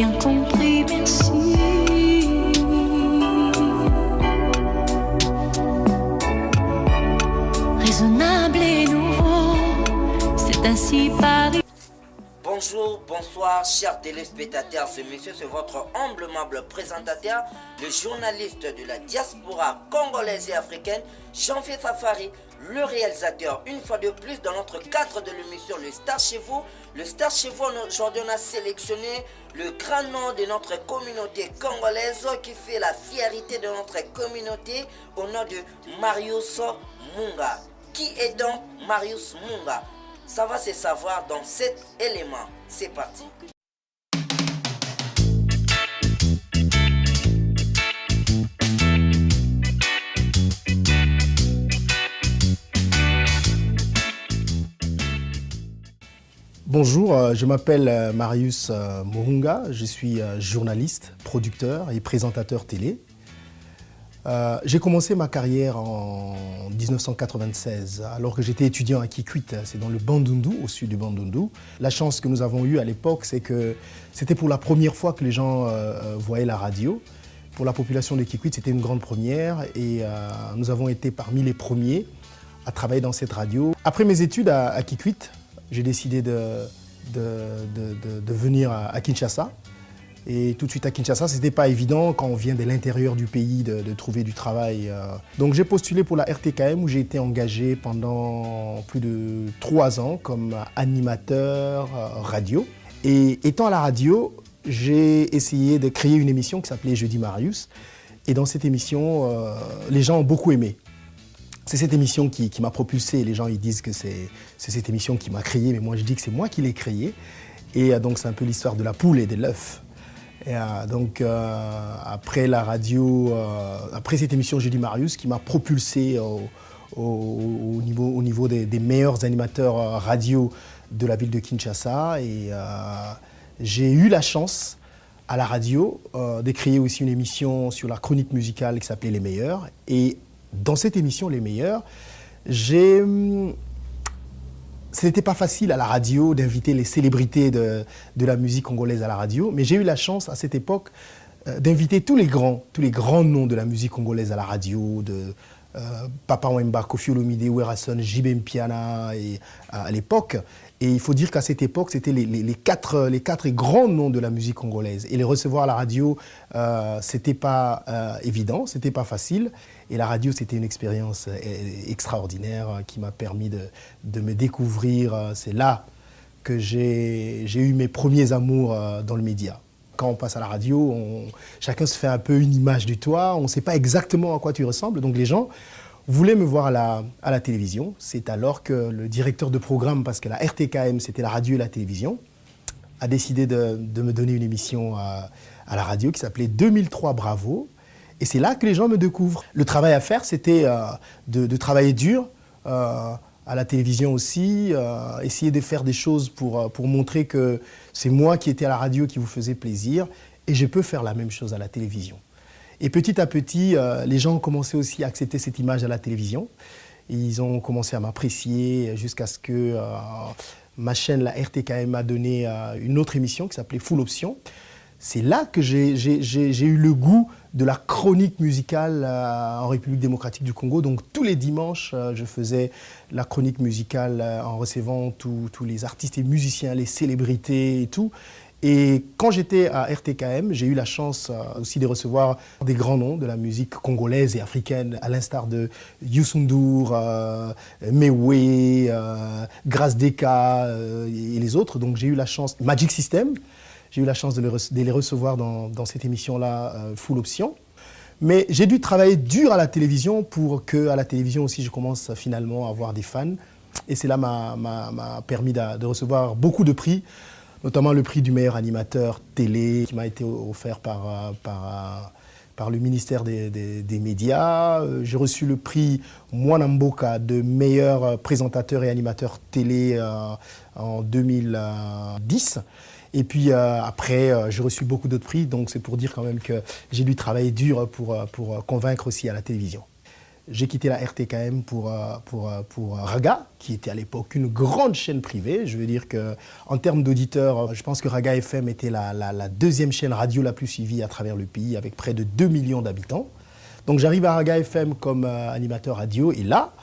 bien compris, merci. Raisonnable et nouveau, c'est ainsi Paris. Bonjour, bonsoir, chers téléspectateurs. Ce monsieur, c'est votre humblement présentateur, le journaliste de la diaspora congolaise et africaine, Jean-Pierre Safari, le réalisateur, une fois de plus, dans notre cadre de l'émission Le Star Chez Vous. Le Star Chez Vous, aujourd'hui, on a sélectionné le grand nom de notre communauté congolaise qui fait la fierté de notre communauté au nom de Marius Munga. Qui est donc Marius Munga? Ça va se savoir dans cet élément. C'est parti. Bonjour, je m'appelle Marius Munga, je suis journaliste, producteur et présentateur télé. J'ai commencé ma carrière en 1996, alors que j'étais étudiant à Kikwit, c'est dans le Bandundu, au sud du Bandundu. La chance que nous avons eue à l'époque, c'est que c'était pour la première fois que les gens voyaient la radio. Pour la population de Kikwit, c'était une grande première et nous avons été parmi les premiers à travailler dans cette radio. Après mes études à Kikwit, j'ai décidé de venir à Kinshasa. Et tout de suite à Kinshasa, ce n'était pas évident quand on vient de l'intérieur du pays de trouver du travail. Donc j'ai postulé pour la RTKM où j'ai été engagé pendant plus de 3 ans comme animateur radio. Et étant à la radio, j'ai essayé de créer une émission qui s'appelait Jeudi Marius. Et dans cette émission, les gens ont beaucoup aimé. C'est cette émission qui m'a propulsé. Les gens ils disent que c'est cette émission qui m'a créé, mais moi je dis que c'est moi qui l'ai créée. Et donc c'est un peu l'histoire de la poule et de l'œuf. Et donc après la radio, après cette émission Jeudi Marius qui m'a propulsé au niveau des meilleurs animateurs radio de la ville de Kinshasa. Et j'ai eu la chance à la radio de créer aussi une émission sur la chronique musicale qui s'appelait Les Meilleurs. Et dans cette émission Les Meilleurs, ce n'était pas facile à la radio d'inviter les célébrités de la musique congolaise à la radio, mais j'ai eu la chance à cette époque d'inviter tous les grands noms de la musique congolaise à la radio, de Papa Wemba, Koffi Olomide, Werason, JB Mpiana à l'époque. Et il faut dire qu'à cette époque, c'était les quatre grands noms de la musique congolaise. Et les recevoir à la radio, c'était pas évident, c'était pas facile. Et la radio, c'était une expérience extraordinaire qui m'a permis de me découvrir. C'est là que j'ai eu mes premiers amours dans le média. Quand on passe à la radio, chacun se fait un peu une image du toi. On ne sait pas exactement à quoi tu ressembles. Donc les gens voulaient me voir à la télévision. C'est alors que le directeur de programme, parce que la RTKM, c'était la radio et la télévision, a décidé de me donner une émission à la radio qui s'appelait 2003 Bravo. Et c'est là que les gens me découvrent. Le travail à faire, c'était de travailler dur, à la télévision aussi, essayer de faire des choses pour montrer que c'est moi qui étais à la radio qui vous faisait plaisir et je peux faire la même chose à la télévision. Et petit à petit, les gens ont commencé aussi à accepter cette image à la télévision. Et ils ont commencé à m'apprécier jusqu'à ce que ma chaîne, la RTKM, m'a donné une autre émission qui s'appelait Full Option. C'est là que j'ai eu le goût de la chronique musicale en République démocratique du Congo. Donc tous les dimanches, je faisais la chronique musicale en recevant tous les artistes et musiciens, les célébrités et tout. Et quand j'étais à RTKM, j'ai eu la chance aussi de recevoir des grands noms de la musique congolaise et africaine, à l'instar de Youssou N'Dour, Mewé, Grace Deka et les autres. Donc j'ai eu la chance, Magic System, j'ai eu la chance de les recevoir dans cette émission-là, Full Option. Mais j'ai dû travailler dur à la télévision pour qu'à la télévision aussi, je commence finalement à avoir des fans. Et cela m'a permis de recevoir beaucoup de prix, notamment le prix du meilleur animateur télé qui m'a été offert par le ministère des Médias. J'ai reçu le prix Mwana Mboka de meilleur présentateur et animateur télé en 2010. Et puis après, j'ai reçu beaucoup d'autres prix, donc c'est pour dire quand même que j'ai dû travailler dur pour convaincre aussi à la télévision. j'ai quitté la RTKM pour Raga, qui était à l'époque une grande chaîne privée. Je veux dire qu'en termes d'auditeurs, je pense que Raga FM était la deuxième chaîne radio la plus suivie à travers le pays, avec près de 2 millions d'habitants. Donc j'arrive à Raga FM comme animateur radio, et là,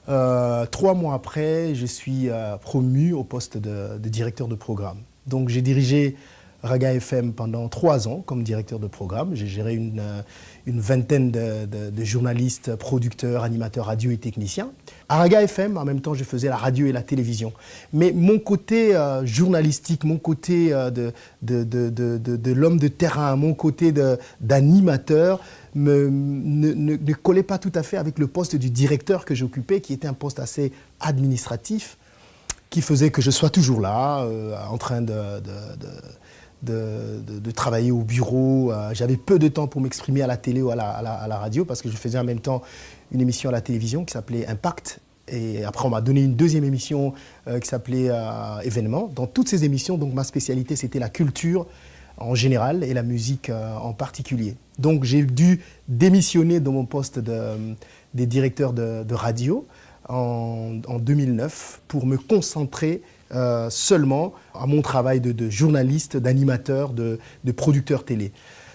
3 mois après, je suis promu au poste de directeur de programme. Donc j'ai dirigé Raga FM pendant 3 ans comme directeur de programme. J'ai géré une vingtaine de journalistes, producteurs, animateurs radio et techniciens. À Raga FM, en même temps, je faisais la radio et la télévision. Mais mon côté journalistique, mon côté de l'homme de terrain, mon côté d'animateur ne collait pas tout à fait avec le poste du directeur que j'occupais, qui était un poste assez administratif, qui faisait que je sois toujours là, en train de travailler au bureau. J'avais peu de temps pour m'exprimer à la télé ou à la radio, parce que je faisais en même temps une émission à la télévision qui s'appelait Impact. Et après, on m'a donné une deuxième émission qui s'appelait Événements. Dans toutes ces émissions, donc, ma spécialité, c'était la culture en général et la musique en particulier. Donc j'ai dû démissionner de mon poste des directeurs de radio en 2009 pour me concentrer seulement à mon travail de journaliste, d'animateur, de producteur télé.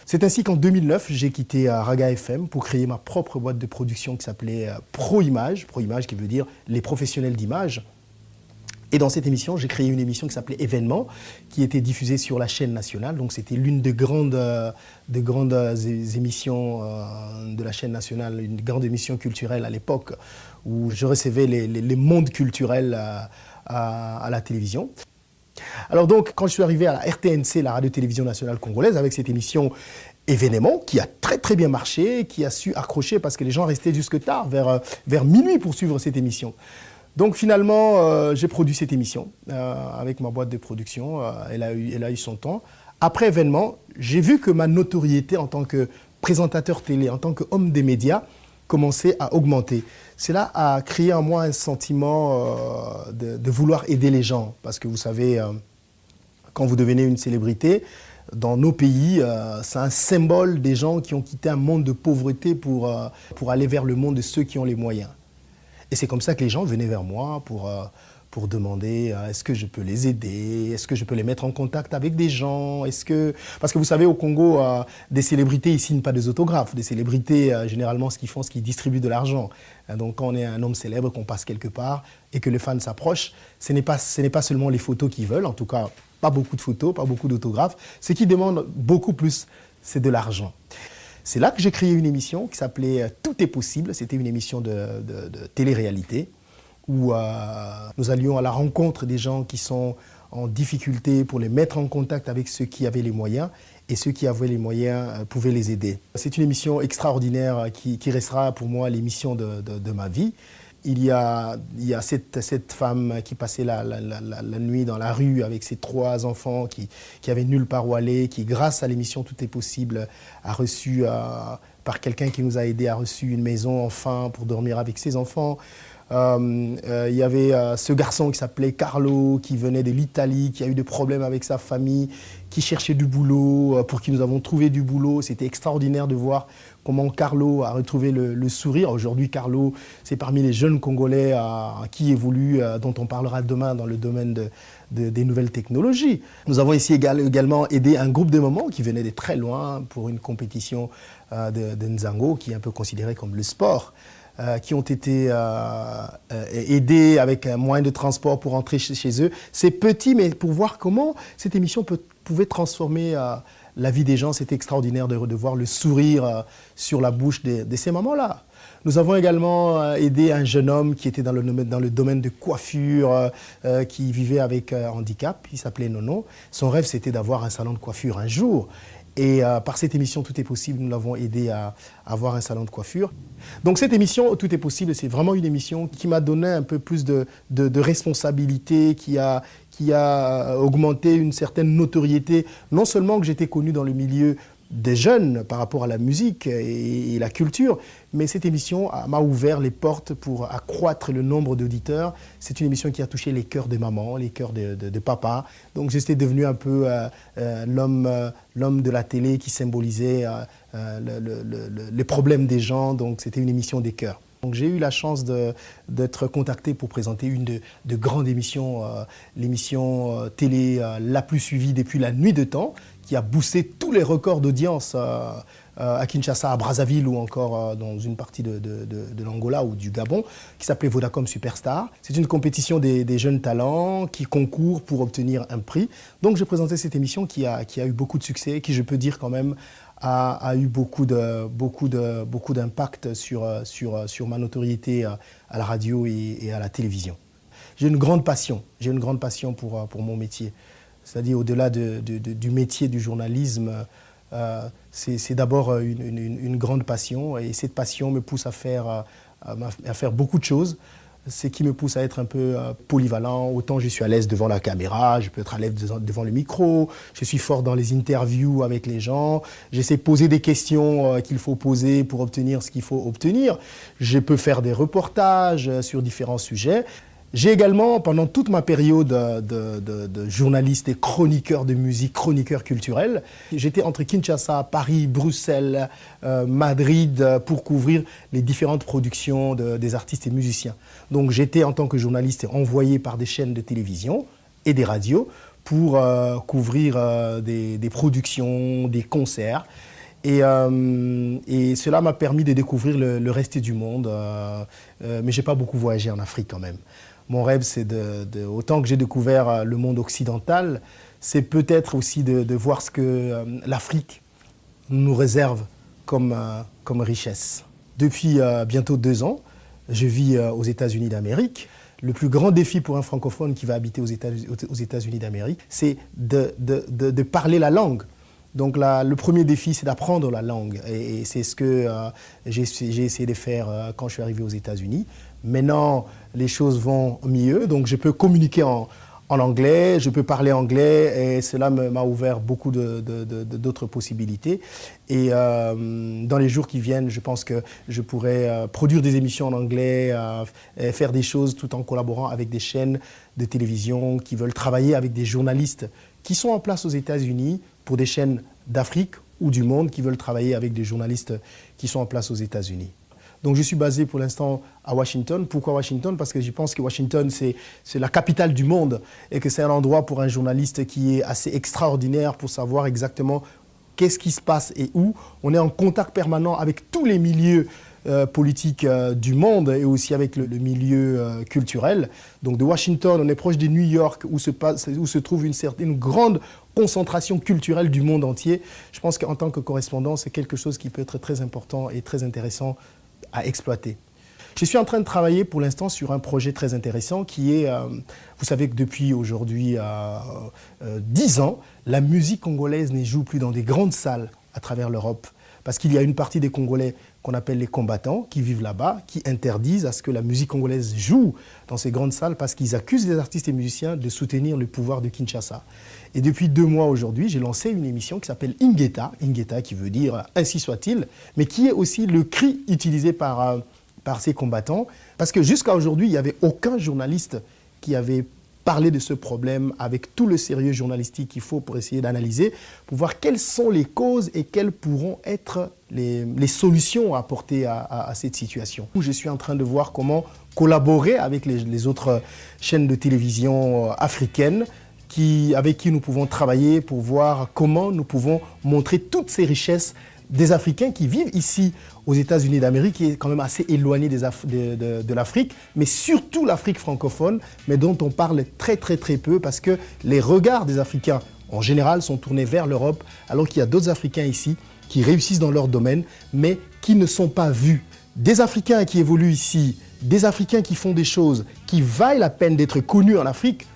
C'est ainsi qu'en 2009, j'ai quitté Raga FM pour créer ma propre boîte de production qui s'appelait ProImage, ProImage qui veut dire les professionnels d'image. Et dans cette émission, j'ai créé une émission qui s'appelait Événements, qui était diffusée sur la chaîne nationale. Donc c'était l'une des grandes émissions de la chaîne nationale, une grande émission culturelle à l'époque, où je recevais les mondes culturels à la télévision. Alors donc, quand je suis arrivé à la RTNC, la radio-télévision nationale congolaise, avec cette émission Événements, qui a très très bien marché, qui a su accrocher parce que les gens restaient jusque tard, vers minuit pour suivre cette émission. Donc finalement, j'ai produit cette émission avec ma boîte de production. Elle a eu son temps. Après Événements, j'ai vu que ma notoriété en tant que présentateur télé, en tant qu'homme des médias, commençait à augmenter. Cela a créé en moi un sentiment de vouloir aider les gens. Parce que vous savez, quand vous devenez une célébrité, dans nos pays, c'est un symbole des gens qui ont quitté un monde de pauvreté pour aller vers le monde de ceux qui ont les moyens. Et c'est comme ça que les gens venaient vers moi pour demander est-ce que je peux les aider, est-ce que je peux les mettre en contact avec des gens, Parce que vous savez, au Congo, des célébrités, ils ne signent pas des autographes. Des célébrités, généralement, ce qu'ils font, c'est qu'ils distribuent de l'argent. Donc quand on est un homme célèbre, qu'on passe quelque part et que les fans s'approchent, ce n'est pas seulement les photos qu'ils veulent, en tout cas, pas beaucoup de photos, pas beaucoup d'autographes. Ce qu'ils demandent beaucoup plus, c'est de l'argent. C'est là que j'ai créé une émission qui s'appelait « Tout est possible ». C'était une émission de télé-réalité où nous allions à la rencontre des gens qui sont en difficulté pour les mettre en contact avec ceux qui avaient les moyens, et ceux qui avaient les moyens pouvaient les aider. C'est une émission extraordinaire qui restera pour moi l'émission de ma vie. Il y a cette femme qui passait la nuit dans la rue avec ses 3 enfants, qui avait nulle part où aller, qui, grâce à l'émission Tout est possible, a reçu, par quelqu'un qui nous a aidés, a reçu une maison enfin pour dormir avec ses enfants. Il y avait ce garçon qui s'appelait Carlo, qui venait de l'Italie, qui a eu des problèmes avec sa famille, qui cherchait du boulot, pour qui nous avons trouvé du boulot. C'était extraordinaire de voir comment Carlo a retrouvé le sourire. Aujourd'hui, Carlo, c'est parmi les jeunes Congolais qui évoluent, dont on parlera demain dans le domaine des nouvelles technologies. Nous avons ici également aidé un groupe de mamans qui venait de très loin pour une compétition de Nzango, qui est un peu considéré comme le sport. Qui ont été aidés avec un moyen de transport pour rentrer chez eux. C'est petit, mais pour voir comment cette émission pouvait transformer la vie des gens, c'était extraordinaire de voir le sourire sur la bouche de ces mamans-là. Nous avons également aidé un jeune homme qui était dans le domaine de coiffure, qui vivait avec handicap, il s'appelait Nono. Son rêve, c'était d'avoir un salon de coiffure un jour. Et par cette émission Tout est possible, nous l'avons aidé à avoir un salon de coiffure. Donc cette émission Tout est possible, c'est vraiment une émission qui m'a donné un peu plus de responsabilité, qui a augmenté une certaine notoriété. Non seulement que j'étais connu dans le milieu des jeunes par rapport à la musique et la culture, mais cette émission m'a ouvert les portes pour accroître le nombre d'auditeurs. C'est une émission qui a touché les cœurs des mamans, les cœurs de papa. Donc j'étais devenu un peu l'homme de la télé qui symbolisait les problèmes des gens. Donc c'était une émission des cœurs. Donc, j'ai eu la chance d'être contacté pour présenter une de grandes émissions, l'émission télé la plus suivie depuis la nuit de temps, qui a boosté tous les records d'audience à Kinshasa, à Brazzaville ou encore dans une partie de l'Angola ou du Gabon, qui s'appelait Vodacom Superstar. C'est une compétition des jeunes talents qui concourent pour obtenir un prix. Donc j'ai présenté cette émission qui a eu beaucoup de succès, qui je peux dire quand même a eu beaucoup d'impact sur ma notoriété à la radio et à la télévision. J'ai une grande passion pour mon métier. C'est-à-dire au-delà du métier du journalisme, c'est d'abord une grande passion, et cette passion me pousse à faire beaucoup de choses. C'est qui me pousse à être un peu polyvalent. Autant je suis à l'aise devant la caméra, je peux être à l'aise devant le micro, je suis fort dans les interviews avec les gens, j'essaie de poser des questions qu'il faut poser pour obtenir ce qu'il faut obtenir. Je peux faire des reportages sur différents sujets. J'ai également, pendant toute ma période de journaliste et chroniqueur de musique, chroniqueur culturel, j'étais entre Kinshasa, Paris, Bruxelles, Madrid pour couvrir les différentes productions des artistes et musiciens. Donc j'étais en tant que journaliste envoyé par des chaînes de télévision et des radios pour couvrir des productions, des concerts. Et cela m'a permis de découvrir le reste du monde, mais je n'ai pas beaucoup voyagé en Afrique quand même. Mon rêve, c'est autant que j'ai découvert le monde occidental, c'est peut-être aussi de voir ce que l'Afrique nous réserve comme richesse. Depuis bientôt 2 ans, je vis aux États-Unis d'Amérique. Le plus grand défi pour un francophone qui va habiter aux États-Unis d'Amérique, c'est de parler la langue. Donc le premier défi, c'est d'apprendre la langue. Et c'est ce que j'ai essayé de faire quand je suis arrivé aux États-Unis. Maintenant, les choses vont mieux, donc je peux communiquer en anglais, je peux parler anglais, et cela m'a ouvert beaucoup d'autres possibilités. Et dans les jours qui viennent, je pense que je pourrai produire des émissions en anglais, faire des choses tout en collaborant avec des chaînes de télévision qui veulent travailler avec des journalistes qui sont en place aux États-Unis pour des chaînes d'Afrique ou du monde qui veulent travailler avec des journalistes qui sont en place aux États-Unis. Donc je suis basé pour l'instant à Washington. Pourquoi Washington? Parce que je pense que Washington, c'est la capitale du monde et que c'est un endroit pour un journaliste qui est assez extraordinaire pour savoir exactement qu'est-ce qui se passe et où. On est en contact permanent avec tous les milieux politiques du monde et aussi avec le milieu culturel. Donc de Washington, on est proche de New York où se trouve une grande concentration culturelle du monde entier. Je pense qu'en tant que correspondant, c'est quelque chose qui peut être très important et très intéressant à exploiter. Je suis en train de travailler pour l'instant sur un projet très intéressant qui est, vous savez que depuis aujourd'hui 10 ans, la musique congolaise ne joue plus dans des grandes salles à travers l'Europe parce qu'il y a une partie des Congolais qu'on appelle les combattants qui vivent là-bas, qui interdisent à ce que la musique congolaise joue dans ces grandes salles parce qu'ils accusent les artistes et musiciens de soutenir le pouvoir de Kinshasa. Et depuis 2 mois aujourd'hui, j'ai lancé une émission qui s'appelle Ingeta, Ingeta qui veut dire « ainsi soit-il », mais qui est aussi le cri utilisé par ces combattants, parce que jusqu'à aujourd'hui, il n'y avait aucun journaliste qui avait parlé de ce problème avec tout le sérieux journalistique qu'il faut pour essayer d'analyser, pour voir quelles sont les causes et quelles pourront être les solutions à apporter à cette situation. Je suis en train de voir comment collaborer avec les autres chaînes de télévision africaines avec qui nous pouvons travailler pour voir comment nous pouvons montrer toutes ces richesses des Africains qui vivent ici aux États-Unis d'Amérique, qui est quand même assez éloigné de l'Afrique, mais surtout l'Afrique francophone, mais dont on parle très très très peu parce que les regards des Africains en général sont tournés vers l'Europe, alors qu'il y a d'autres Africains ici qui réussissent dans leur domaine, mais qui ne sont pas vus. Des Africains qui évoluent ici, des Africains qui font des choses qui valent la peine d'être connus en Afrique,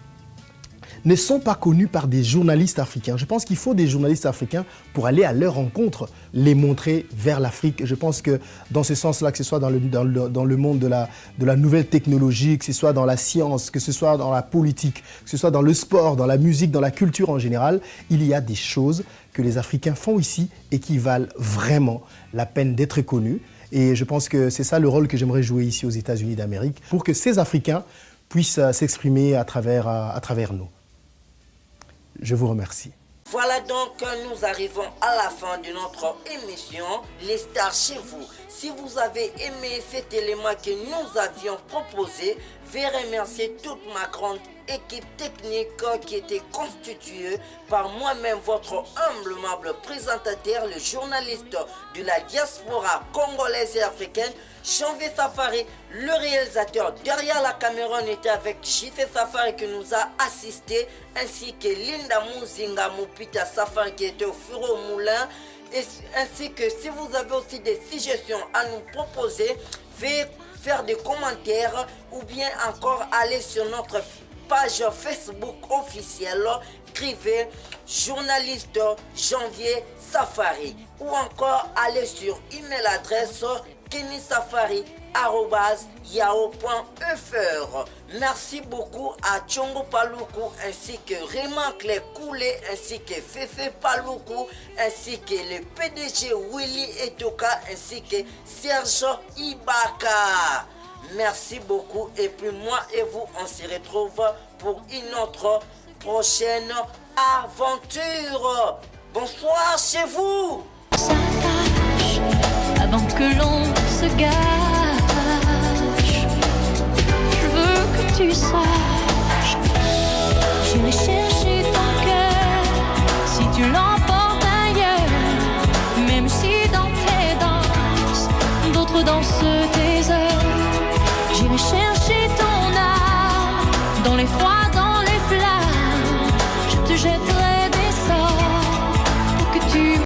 ne sont pas connus par des journalistes africains. Je pense qu'il faut des journalistes africains pour aller à leur rencontre, les montrer vers l'Afrique. Je pense que dans ce sens-là, que ce soit dans le monde de la nouvelle technologie, que ce soit dans la science, que ce soit dans la politique, que ce soit dans le sport, dans la musique, dans la culture en général, il y a des choses que les Africains font ici et qui valent vraiment la peine d'être connus. Et je pense que c'est ça le rôle que j'aimerais jouer ici aux États-Unis d'Amérique, pour que ces Africains puissent s'exprimer à travers nous. Je vous remercie. Voilà donc, nous arrivons à la fin de notre émission Les Stars chez vous. Si vous avez aimé cet élément que nous avions proposé, je remercie toute ma grande équipe technique qui était constituée par moi-même, votre humblement présentateur, le journaliste de la diaspora congolaise et africaine, Janvier Safari. Le réalisateur derrière la caméra était avec JC Safari qui nous a assisté, ainsi que Linda Muzinga Mupita Safari qui était au four au moulin. Ainsi que si vous avez aussi des suggestions à nous proposer, veuillez faire des commentaires ou bien encore aller sur notre page Facebook officielle, écrivez journaliste Janvier Safari ou encore aller sur email adresse kenisafari@yahoo.fr. Merci beaucoup à Tchongo Paluku ainsi que Raymond Clé Koulé ainsi que Fefe Paluku ainsi que le PDG Willy Etoka ainsi que Serge Ibaka. Merci beaucoup et puis moi et vous on se retrouve pour une autre prochaine aventure. Bonsoir chez vous. S'attache avant que l'on se gâche. Je veux que tu saches